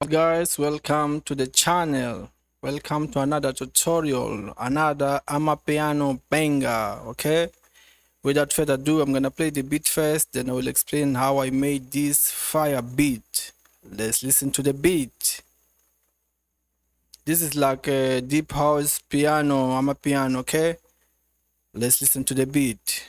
Guys, welcome to the channel. Welcome to another tutorial, another Amapiano banger. Okay, without further ado, I'm gonna play the beat first, then I will explain how I made this fire beat. Let's listen to the beat. This is like a deep house piano, Amapiano. Okay, let's listen to the beat.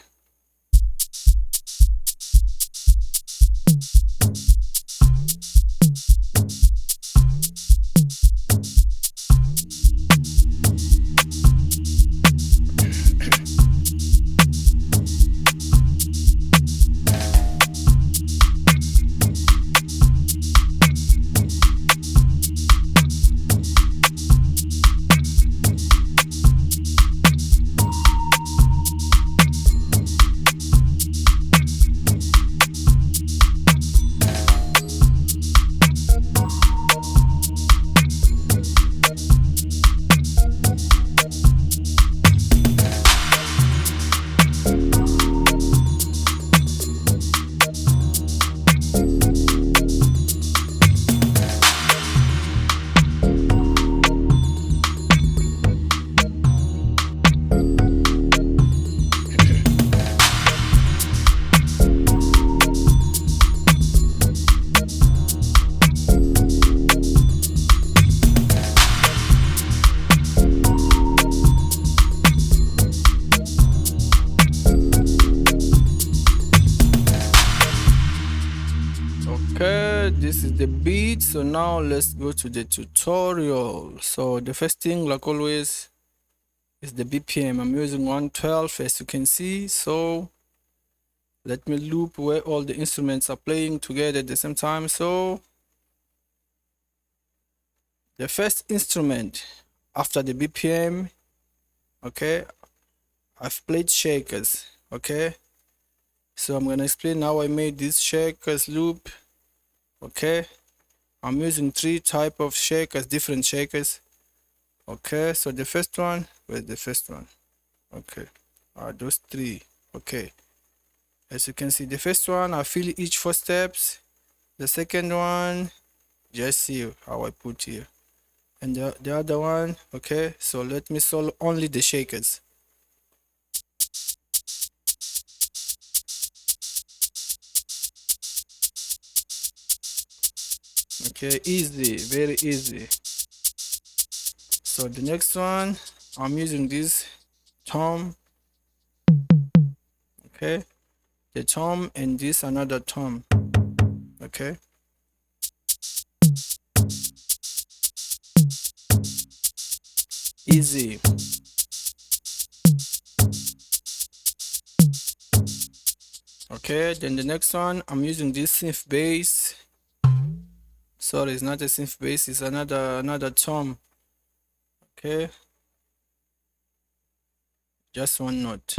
Okay, this is the beat. So now let's go to the tutorial. So the first thing, like always, is the BPM. I'm using 112 as you can see. So let me loop where all the instruments are playing together at the same time. So the first instrument after the BPM, okay, I've played shakers. Okay, so I'm gonna explain how I made this shakers loop. Okay, I'm using three type of shakers, different shakers. Okay, so the first one, where's the first one? Okay, those three. Okay, as you can see, the first one I feel each 4 steps. The second one, just see how I put here, and the other one. Okay, so let me solve only the shakers. Okay, easy, very easy. So the next one, I'm using this tom. Okay, the tom and this another tom. Okay, easy. Okay, then the next one, I'm using this synth bass. Sorry, it's not a synth bass, it's another tom. Okay, just one note.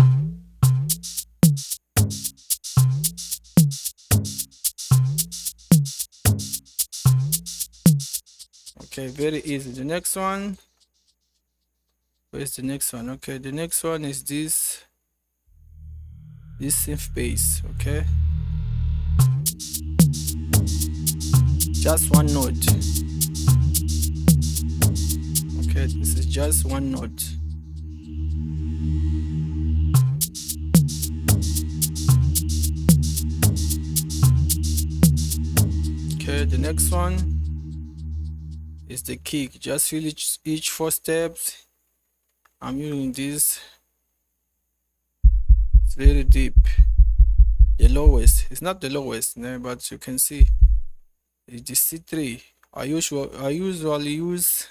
Okay, very easy. The next one, where's the next one? Okay, the next one is this synth bass. Okay, just one note. Okay, this is just one note. Okay, the next one is the kick. Just feel each 4 steps. I'm using this. It's very deep. The lowest. It's not the lowest, no, but you can see it's the C3. I usually use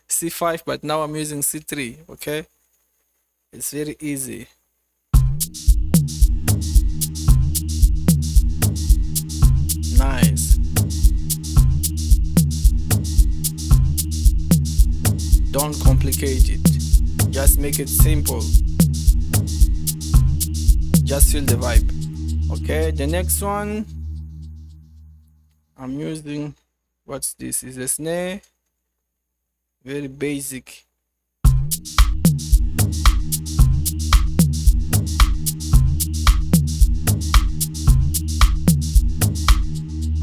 C5, but now I'm using C3. Okay, it's very easy. Nice. Don't complicate it. Just make it simple. Just feel the vibe. Okay, the next one, I'm using, what's this? Is a snare. Very basic.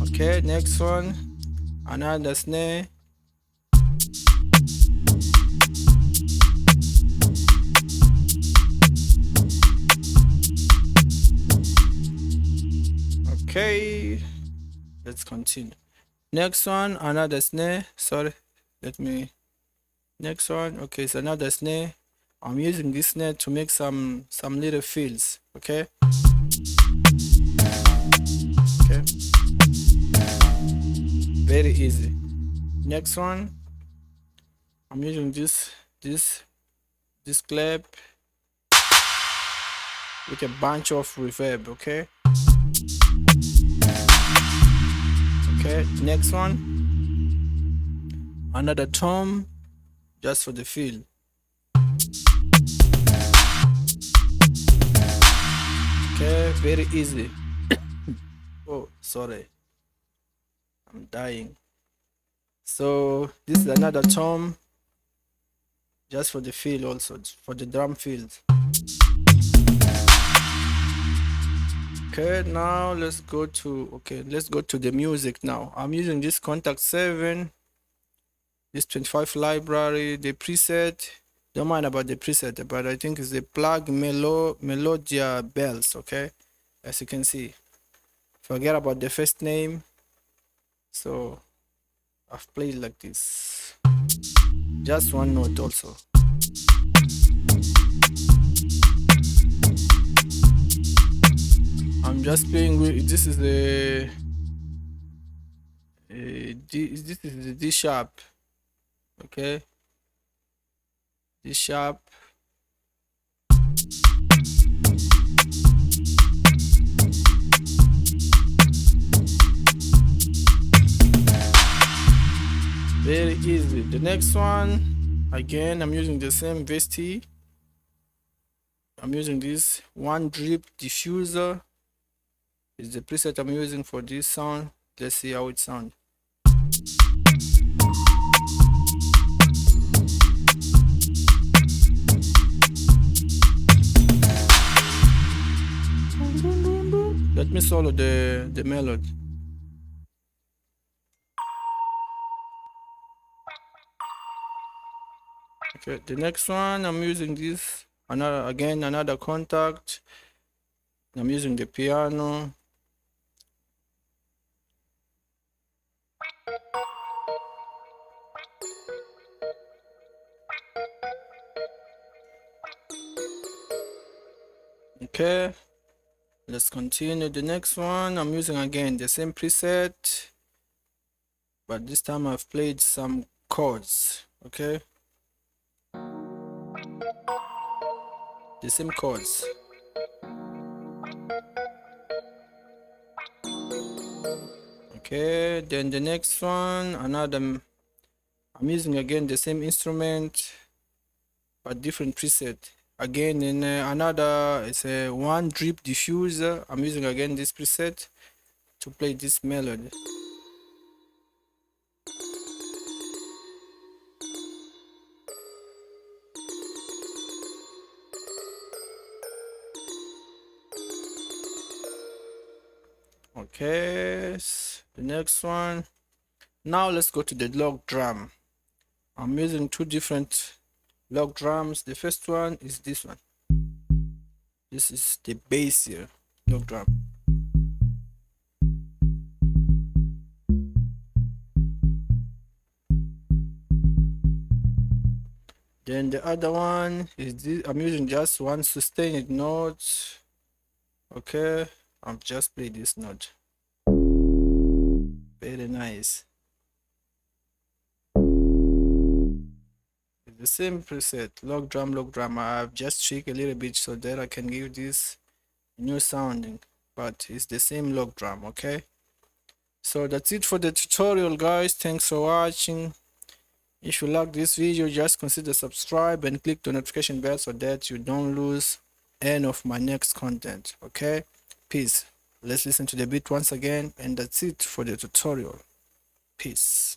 Okay, next one another snare, okay, let's continue. Next one, another snare, sorry, let me, next one, okay, it's another snare. I'm using this snare to make some little fills, okay. Okay, very easy. Next one, I'm using this clap with a bunch of reverb, okay. Okay, next one, another tom just for the feel. Okay, very easy. Oh, sorry, I'm dying. So this is another tom just for the feel, also for the drum fills. Okay, now let's go to the music now. I'm using this contact 7, this 25 library, the preset. Don't mind about the preset, but I think it's the plug melodia bells, okay, as you can see. Forget about the first name, so I've played like this, just one note also. I'm just playing with, this is the this is the D sharp, okay, D sharp. Very easy. The next one, again, I'm using the same VST. I'm using this one drip diffuser. It's the preset I'm using for this sound. Let's see how it sounds. Let me solo the melody. Okay, the next one, I'm using this another contact. I'm using the piano. Okay, let's continue. The next one, I'm using again the same preset, but this time I've played some chords, okay, the same chords. Okay, then the next one, I'm using again the same instrument but different preset. Again, in another, it's a one drip diffuser. I'm using again this preset to play this melody. Okay, the next one. Now let's go to the log drum. I'm using two different log drums. The first one is this one. This is the bass here, log drum. Then the other one is this. I'm using just one sustained note. Okay, I've just played this note. Very nice. It's the same preset, log drum. I've just tweaked a little bit so that I can give this new sounding, but it's the same log drum. Okay, so that's it for the tutorial, guys. Thanks for watching. If you like this video, just consider subscribe and click the notification bell so that you don't lose any of my next content. Okay, peace. Let's listen to the beat once again, and that's it for the tutorial. Peace.